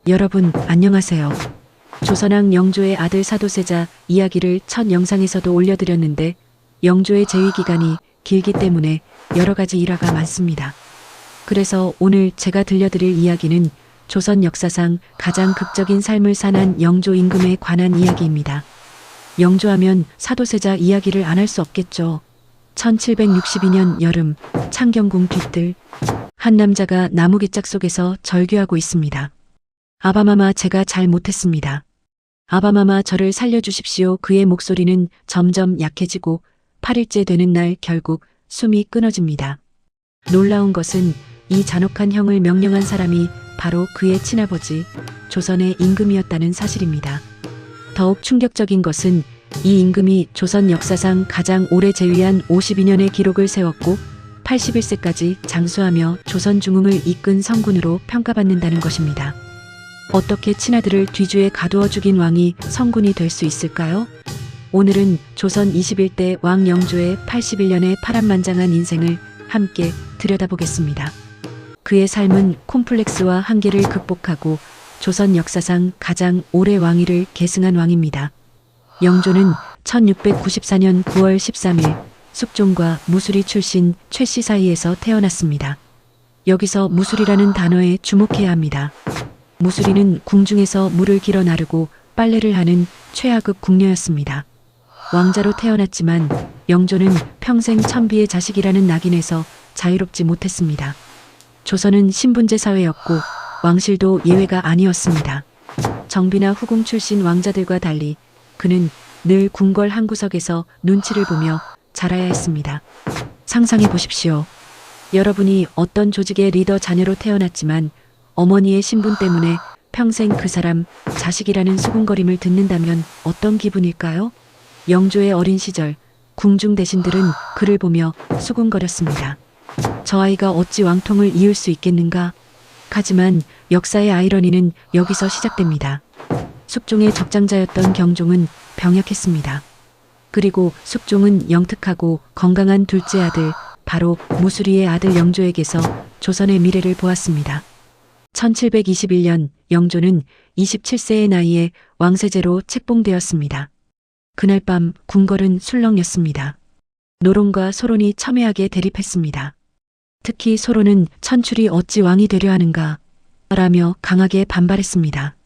여러분, 안녕하세요. 조선왕 영조의 아들 사도세자 이야기를 첫 영상에서도 올려드렸는데 영조의 재위 기간이 길기 때문에 여러 가지 일화가 많습니다. 그래서 오늘 제가 들려드릴 이야기는 조선 역사상 가장 극적인 삶을 산한 영조 임금에 관한 이야기입니다. 영조하면 사도세자 이야기를 안 할 수 없겠죠. 1762년 여름, 창경궁 뒤뜰 한 남자가 나무 개짝 속에서 절규하고 있습니다. 아바마마, 제가 잘 못했습니다. 아바마마, 저를 살려주십시오. 그의 목소리는 점점 약해지고 8일째 되는 날 결국 숨이 끊어집니다. 놀라운 것은 이 잔혹한 형을 명령한 사람이 바로 그의 친아버지 조선의 임금이었다는 사실입니다. 더욱 충격적인 것은 이 임금이 조선 역사상 가장 오래 재위한 52년의 기록을 세웠고 81세까지 장수하며 조선 중흥을 이끈 성군으로 평가받는다는 것입니다. 어떻게 친아들을 뒤주에 가두어 죽인 왕이 성군이 될 수 있을까요? 오늘은 조선 21대 왕 영조의 81년의 파란만장한 인생을 함께 들여다보겠습니다. 그의 삶은 콤플렉스와 한계를 극복하고 조선 역사상 가장 오래 왕위를 계승한 왕입니다. 영조는 1694년 9월 13일 숙종과 무수리 출신 최씨 사이에서 태어났습니다. 여기서 무수리라는 단어에 주목해야 합니다. 무수리는 궁중에서 물을 길어 나르고 빨래를 하는 최하급 궁녀였습니다. 왕자로 태어났지만 영조는 평생 천비의 자식이라는 낙인에서 자유롭지 못했습니다. 조선은 신분제 사회였고 왕실도 예외가 아니었습니다. 정비나 후궁 출신 왕자들과 달리 그는 늘 궁궐 한 구석에서 눈치를 보며 자라야 했습니다. 상상해 보십시오. 여러분이 어떤 조직의 리더 자녀로 태어났지만 어머니의 신분 때문에 평생 그 사람 자식이라는 수군거림을 듣는다면 어떤 기분일까요? 영조의 어린 시절 궁중 대신들은 그를 보며 수군거렸습니다. 저 아이가 어찌 왕통을 이을 수 있겠는가? 하지만 역사의 아이러니는 여기서 시작됩니다. 숙종의 적장자였던 경종은 병약했습니다. 그리고 숙종은 영특하고 건강한 둘째 아들, 바로 무수리의 아들 영조에게서 조선의 미래를 보았습니다. 1721년 영조는 27세의 나이에 왕세제로 책봉되었습니다. 그날 밤 궁궐은 술렁였습니다. 노론과 소론이 첨예하게 대립했습니다. 특히 소론은 천출이 어찌 왕이 되려 하는가 라며 강하게 반발했습니다.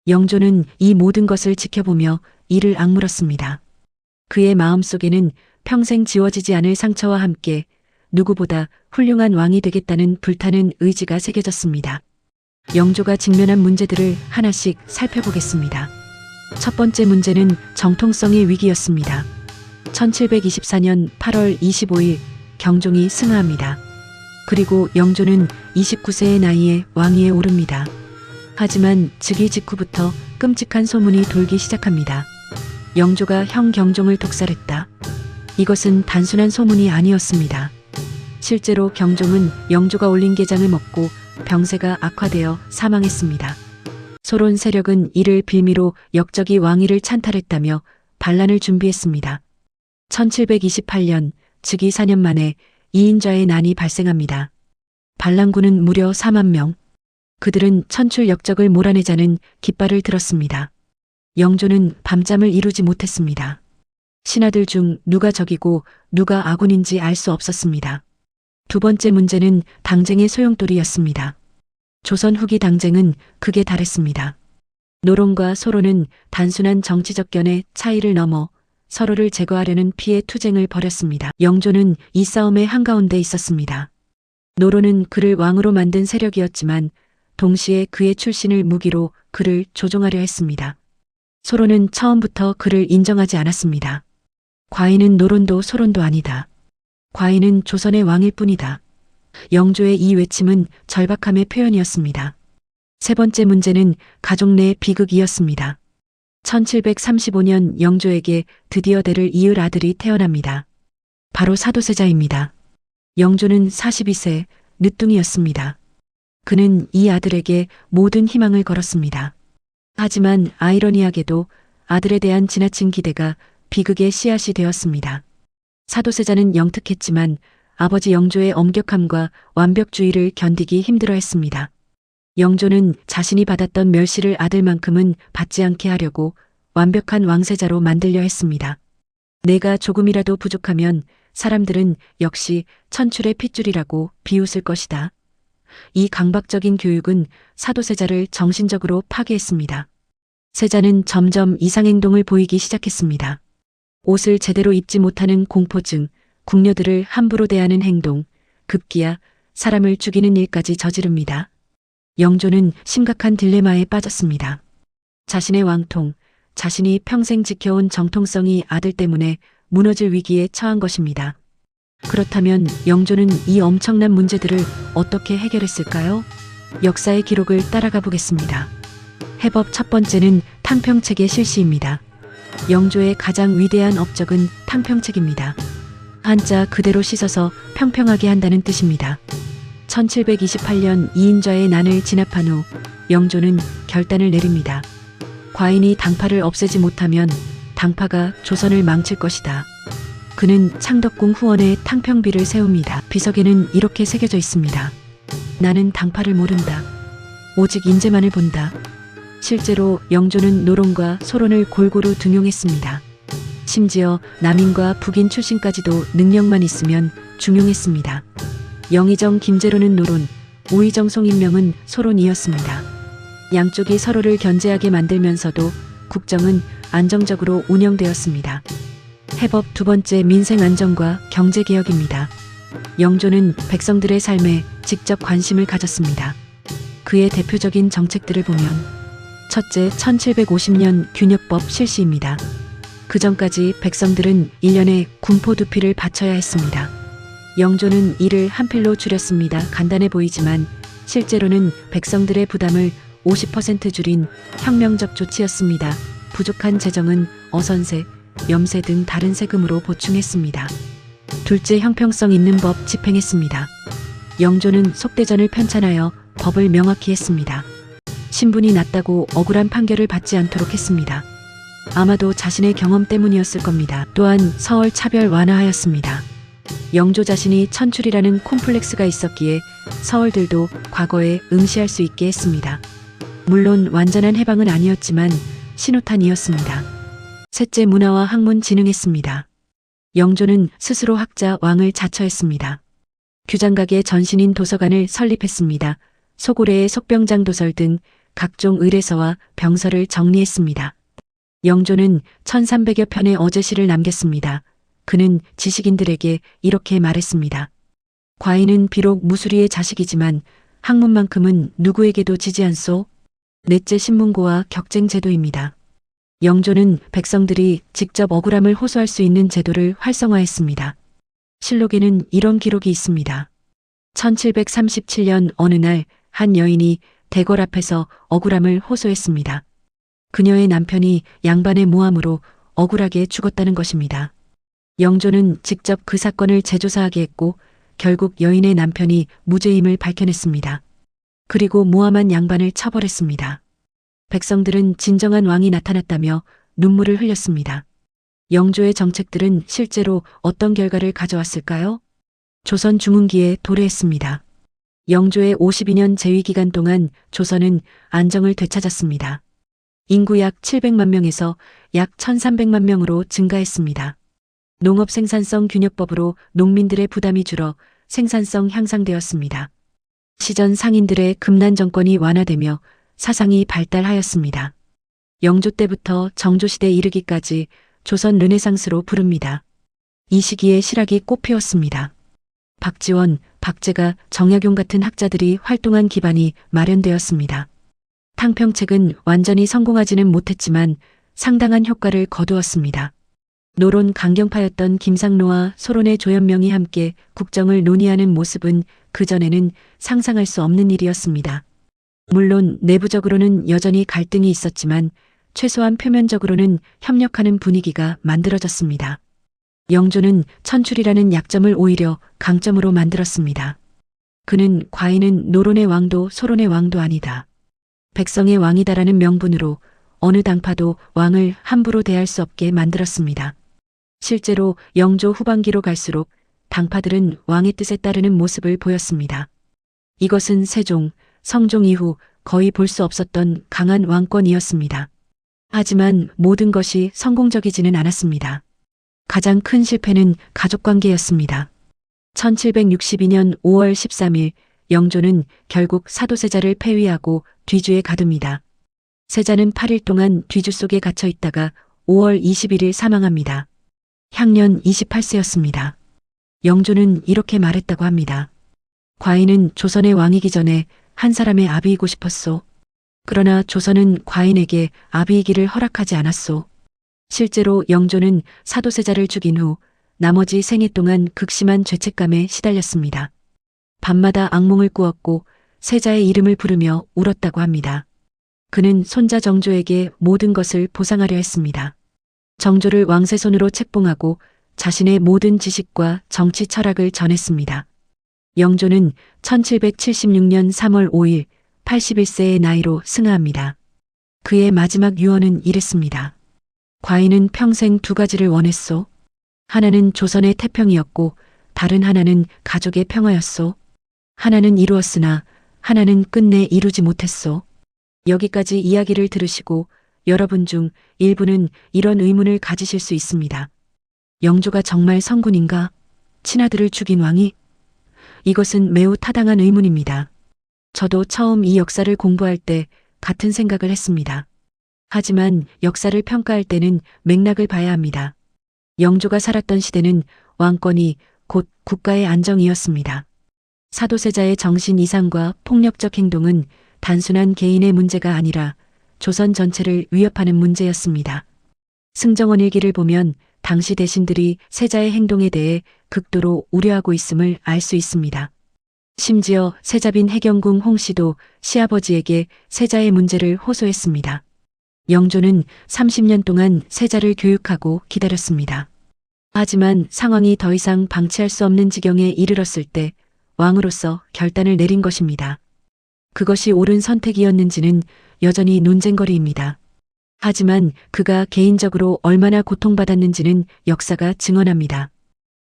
영조는 이 모든 것을 지켜보며 이를 악물었습니다. 그의 마음속에는 평생 지워지지 않을 상처와 함께 누구보다 훌륭한 왕이 되겠다는 불타는 의지가 새겨졌습니다. 영조가 직면한 문제들을 하나씩 살펴보겠습니다. 첫 번째 문제는 정통성의 위기였습니다. 1724년 8월 25일 경종이 승하합니다. 그리고 영조는 29세의 나이에 왕위에 오릅니다. 하지만 즉위 직후부터 끔찍한 소문이 돌기 시작합니다. 영조가 형 경종을 독살했다. 이것은 단순한 소문이 아니었습니다. 실제로 경종은 영조가 올린 게장을 먹고 병세가 악화되어 사망했습니다. 소론 세력은 이를 빌미로 역적이 왕위를 찬탈했다며 반란을 준비했습니다. 1728년 즉위 4년 만에 2인좌의 난이 발생합니다. 반란군은 무려 4만 명. 그들은 천출 역적을 몰아내자는 깃발을 들었습니다. 영조는 밤잠을 이루지 못했습니다. 신하들 중 누가 적이고 누가 아군인지 알 수 없었습니다. 두 번째 문제는 당쟁의 소용돌이였습니다. 조선 후기 당쟁은 극에 달했습니다. 노론과 소론은 단순한 정치적 견해 차이를 넘어 서로를 제거하려는 피해 투쟁을 벌였습니다. 영조는 이 싸움의 한가운데 있었습니다. 노론은 그를 왕으로 만든 세력이었지만 동시에 그의 출신을 무기로 그를 조종하려 했습니다. 소론은 처음부터 그를 인정하지 않았습니다. 과인은 노론도 소론도 아니다. 과인은 조선의 왕일 뿐이다. 영조의 이 외침은 절박함의 표현이었습니다. 세 번째 문제는 가족 내 비극이었습니다. 1735년 영조에게 드디어 대를 이을 아들이 태어납니다. 바로 사도세자입니다. 영조는 42세 늦둥이였습니다. 그는 이 아들에게 모든 희망을 걸었습니다. 하지만 아이러니하게도 아들에 대한 지나친 기대가 비극의 씨앗이 되었습니다. 사도세자는 영특했지만 아버지 영조의 엄격함과 완벽주의를 견디기 힘들어했습니다. 영조는 자신이 받았던 멸시를 아들만큼은 받지 않게 하려고 완벽한 왕세자로 만들려 했습니다. 내가 조금이라도 부족하면 사람들은 역시 천출의 핏줄이라고 비웃을 것이다. 이 강박적인 교육은 사도세자를 정신적으로 파괴했습니다. 세자는 점점 이상행동을 보이기 시작했습니다. 옷을 제대로 입지 못하는 공포증, 궁녀들을 함부로 대하는 행동, 급기야 사람을 죽이는 일까지 저지릅니다. 영조는 심각한 딜레마에 빠졌습니다. 자신의 왕통, 자신이 평생 지켜온 정통성이 아들 때문에 무너질 위기에 처한 것입니다. 그렇다면 영조는 이 엄청난 문제들을 어떻게 해결했을까요? 역사의 기록을 따라가 보겠습니다. 해법 첫 번째는 탕평책의 실시입니다. 영조의 가장 위대한 업적은 탕평책입니다. 한자 그대로 씻어서 평평하게 한다는 뜻입니다. 1728년 이인좌의 난을 진압한 후 영조는 결단을 내립니다. 과인이 당파를 없애지 못하면 당파가 조선을 망칠 것이다. 그는 창덕궁 후원에 탕평비를 세웁니다. 비석에는 이렇게 새겨져 있습니다. 나는 당파를 모른다. 오직 인재만을 본다. 실제로 영조는 노론과 소론을 골고루 등용했습니다. 심지어 남인과 북인 출신까지도 능력만 있으면 중용했습니다. 영의정 김제로는 노론, 우의정 송인명은 소론이었습니다. 양쪽이 서로를 견제하게 만들면서도 국정은 안정적으로 운영되었습니다. 해법 두 번째 민생 안정과 경제 개혁입니다. 영조는 백성들의 삶에 직접 관심을 가졌습니다. 그의 대표적인 정책들을 보면 첫째 1750년 균역법 실시입니다. 그 전까지 백성들은 1년에 군포 2필을 바쳐야 했습니다. 영조는 이를 한 필로 줄였습니다. 간단해 보이지만 실제로는 백성들의 부담을 50% 줄인 혁명적 조치였습니다. 부족한 재정은 어선세, 염세 등 다른 세금으로 보충했습니다. 둘째 형평성 있는 법 집행했습니다. 영조는 속대전을 편찬하여 법을 명확히 했습니다. 신분이 낮다고 억울한 판결을 받지 않도록 했습니다. 아마도 자신의 경험 때문이었을 겁니다. 또한 서얼 차별 완화하였습니다. 영조 자신이 천출이라는 콤플렉스가 있었기에 서얼들도 과거에 응시할 수 있게 했습니다. 물론 완전한 해방은 아니었지만 신호탄이었습니다. 셋째 문화와 학문 진흥했습니다. 영조는 스스로 학자 왕을 자처했습니다. 규장각의 전신인 도서관을 설립했습니다. 소고래의 속병장 도설 등 각종 의례서와 병서를 정리했습니다. 영조는 1300여 편의 어제시를 남겼습니다. 그는 지식인들에게 이렇게 말했습니다. 과인은 비록 무수리의 자식이지만 학문만큼은 누구에게도 지지 않소. 넷째 신문고와 격쟁제도입니다. 영조는 백성들이 직접 억울함을 호소할 수 있는 제도를 활성화했습니다. 실록에는 이런 기록이 있습니다. 1737년 어느 날 한 여인이 대궐 앞에서 억울함을 호소했습니다. 그녀의 남편이 양반의 모함으로 억울하게 죽었다는 것입니다. 영조는 직접 그 사건을 재조사하게 했고 결국 여인의 남편이 무죄임을 밝혀냈습니다. 그리고 모함한 양반을 처벌했습니다. 백성들은 진정한 왕이 나타났다며 눈물을 흘렸습니다. 영조의 정책들은 실제로 어떤 결과를 가져왔을까요? 조선 중흥기에 도래했습니다. 영조의 52년 재위기간 동안 조선은 안정을 되찾았습니다. 인구 약 700만 명에서 약 1300만 명으로 증가했습니다. 농업 생산성 균역법으로 농민들의 부담이 줄어 생산성 향상되었습니다. 시전 상인들의 금난 정권이 완화되며 사상이 발달하였습니다. 영조 때부터 정조시대에 이르기까지 조선 르네상스로 부릅니다. 이 시기에 실학이 꽃피웠습니다. 박지원, 박제가, 정약용 같은 학자들이 활동한 기반이 마련되었습니다. 탕평책은 완전히 성공하지는 못했지만 상당한 효과를 거두었습니다. 노론 강경파였던 김상로와 소론의 조현명이 함께 국정을 논의하는 모습은 그전에는 상상할 수 없는 일이었습니다. 물론 내부적으로는 여전히 갈등이 있었지만 최소한 표면적으로는 협력하는 분위기가 만들어졌습니다. 영조는 천출이라는 약점을 오히려 강점으로 만들었습니다. 그는 과인은 노론의 왕도 소론의 왕도 아니다. 백성의 왕이다라는 명분으로 어느 당파도 왕을 함부로 대할 수 없게 만들었습니다. 실제로 영조 후반기로 갈수록 당파들은 왕의 뜻에 따르는 모습을 보였습니다. 이것은 세종, 성종 이후 거의 볼 수 없었던 강한 왕권이었습니다. 하지만 모든 것이 성공적이지는 않았습니다. 가장 큰 실패는 가족관계였습니다. 1762년 5월 13일 영조는 결국 사도세자를 폐위하고 뒤주에 가둡니다. 세자는 8일 동안 뒤주 속에 갇혀 있다가 5월 21일 사망합니다. 향년 28세였습니다. 영조는 이렇게 말했다고 합니다. 과인은 조선의 왕이기 전에 한 사람의 아비이고 싶었소. 그러나 조선은 과인에게 아비이기를 허락하지 않았소. 실제로 영조는 사도세자를 죽인 후 나머지 생애 동안 극심한 죄책감에 시달렸습니다. 밤마다 악몽을 꾸었고 세자의 이름을 부르며 울었다고 합니다. 그는 손자 정조에게 모든 것을 보상하려 했습니다. 정조를 왕세손으로 책봉하고 자신의 모든 지식과 정치 철학을 전했습니다. 영조는 1776년 3월 5일 81세의 나이로 승하합니다. 그의 마지막 유언은 이랬습니다. 과인은 평생 두 가지를 원했소. 하나는 조선의 태평이었고 다른 하나는 가족의 평화였소. 하나는 이루었으나 하나는 끝내 이루지 못했소. 여기까지 이야기를 들으시고 여러분 중 일부는 이런 의문을 가지실 수 있습니다. 영조가 정말 성군인가? 친아들을 죽인 왕이? 이것은 매우 타당한 의문입니다. 저도 처음 이 역사를 공부할 때 같은 생각을 했습니다. 하지만 역사를 평가할 때는 맥락을 봐야 합니다. 영조가 살았던 시대는 왕권이 곧 국가의 안정이었습니다. 사도세자의 정신 이상과 폭력적 행동은 단순한 개인의 문제가 아니라 조선 전체를 위협하는 문제였습니다. 승정원 일기를 보면 당시 대신들이 세자의 행동에 대해 극도로 우려하고 있음을 알 수 있습니다. 심지어 세자빈 해경궁 홍씨도 시아버지에게 세자의 문제를 호소했습니다. 영조는 30년 동안 세자를 교육하고 기다렸습니다. 하지만 상황이 더 이상 방치할 수 없는 지경에 이르렀을 때 왕으로서 결단을 내린 것입니다. 그것이 옳은 선택이었는지는 여전히 논쟁거리입니다. 하지만 그가 개인적으로 얼마나 고통받았는지는 역사가 증언합니다.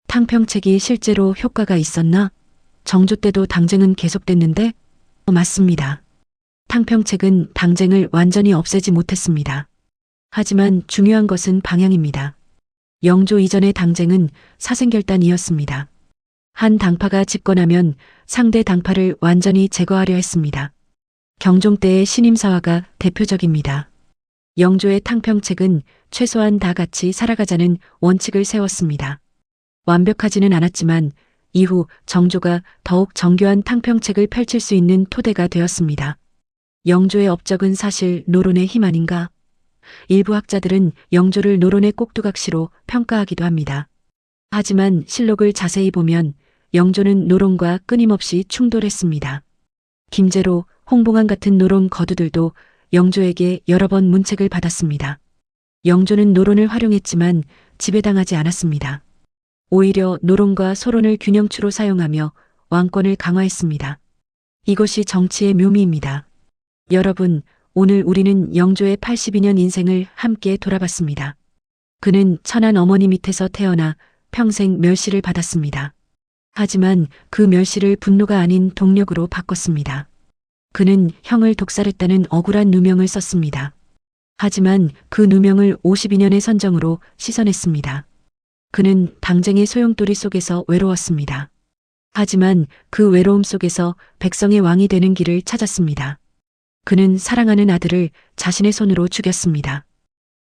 탕평책이 실제로 효과가 있었나? 정조 때도 당쟁은 계속됐는데? 맞습니다. 탕평책은 당쟁을 완전히 없애지 못했습니다. 하지만 중요한 것은 방향입니다. 영조 이전의 당쟁은 사생결단이었습니다. 한 당파가 집권하면 상대 당파를 완전히 제거하려 했습니다. 경종 때의 신임사화가 대표적입니다. 영조의 탕평책은 최소한 다 같이 살아가자는 원칙을 세웠습니다. 완벽하지는 않았지만 이후 정조가 더욱 정교한 탕평책을 펼칠 수 있는 토대가 되었습니다. 영조의 업적은 사실 노론의 힘 아닌가? 일부 학자들은 영조를 노론의 꼭두각시로 평가하기도 합니다. 하지만 실록을 자세히 보면 영조는 노론과 끊임없이 충돌했습니다. 김제로, 홍봉안 같은 노론 거두들도 영조에게 여러 번 문책을 받았습니다. 영조는 노론을 활용했지만 지배당하지 않았습니다. 오히려 노론과 소론을 균형추로 사용하며 왕권을 강화했습니다. 이것이 정치의 묘미입니다. 여러분, 오늘 우리는 영조의 82년 인생을 함께 돌아봤습니다. 그는 천한 어머니 밑에서 태어나 평생 멸시를 받았습니다. 하지만 그 멸시를 분노가 아닌 동력으로 바꿨습니다. 그는 형을 독살했다는 억울한 누명을 썼습니다. 하지만 그 누명을 52년의 선정으로 씻어냈습니다. 그는 당쟁의 소용돌이 속에서 외로웠습니다. 하지만 그 외로움 속에서 백성의 왕이 되는 길을 찾았습니다. 그는 사랑하는 아들을 자신의 손으로 죽였습니다.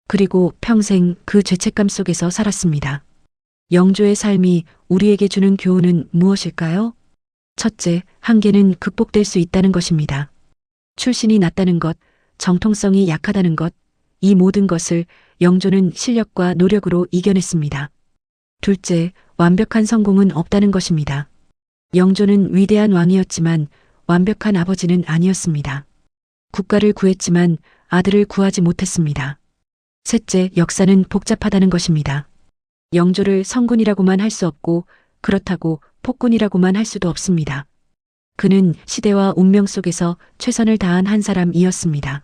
그리고 평생 그 죄책감 속에서 살았습니다. 영조의 삶이 우리에게 주는 교훈은 무엇일까요? 첫째, 한계는 극복될 수 있다는 것입니다. 출신이 낮다는 것, 정통성이 약하다는 것, 이 모든 것을 영조는 실력과 노력으로 이겨냈습니다. 둘째, 완벽한 성공은 없다는 것입니다. 영조는 위대한 왕이었지만 완벽한 아버지는 아니었습니다. 국가를 구했지만 아들을 구하지 못했습니다. 셋째, 역사는 복잡하다는 것입니다. 영조를 성군이라고만 할 수 없고 그렇다고 폭군이라고만 할 수도 없습니다. 그는 시대와 운명 속에서 최선을 다한 한 사람이었습니다.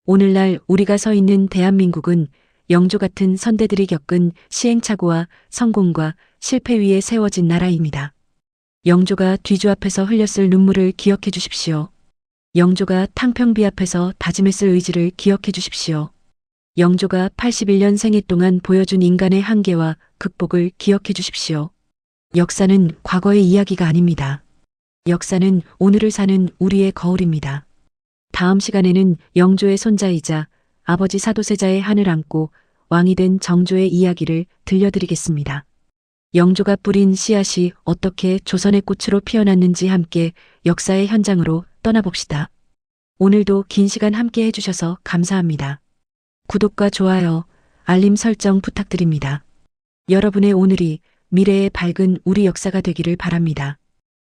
오늘날 우리가 서 있는 대한민국은 영조 같은 선대들이 겪은 시행착오와 성공과 실패 위에 세워진 나라입니다. 영조가 뒤주 앞에서 흘렸을 눈물을 기억해 주십시오. 영조가 탕평비 앞에서 다짐했을 의지를 기억해 주십시오. 영조가 81년 생애 동안 보여준 인간의 한계와 극복을 기억해 주십시오. 역사는 과거의 이야기가 아닙니다. 역사는 오늘을 사는 우리의 거울입니다. 다음 시간에는 영조의 손자이자 아버지 사도세자의 한을 안고 왕이 된 정조의 이야기를 들려드리겠습니다. 영조가 뿌린 씨앗이 어떻게 조선의 꽃으로 피어났는지 함께 역사의 현장으로 떠나봅시다. 오늘도 긴 시간 함께 해주셔서 감사합니다. 구독과 좋아요, 알림 설정 부탁드립니다. 여러분의 오늘이 미래의 밝은 우리 역사가 되기를 바랍니다.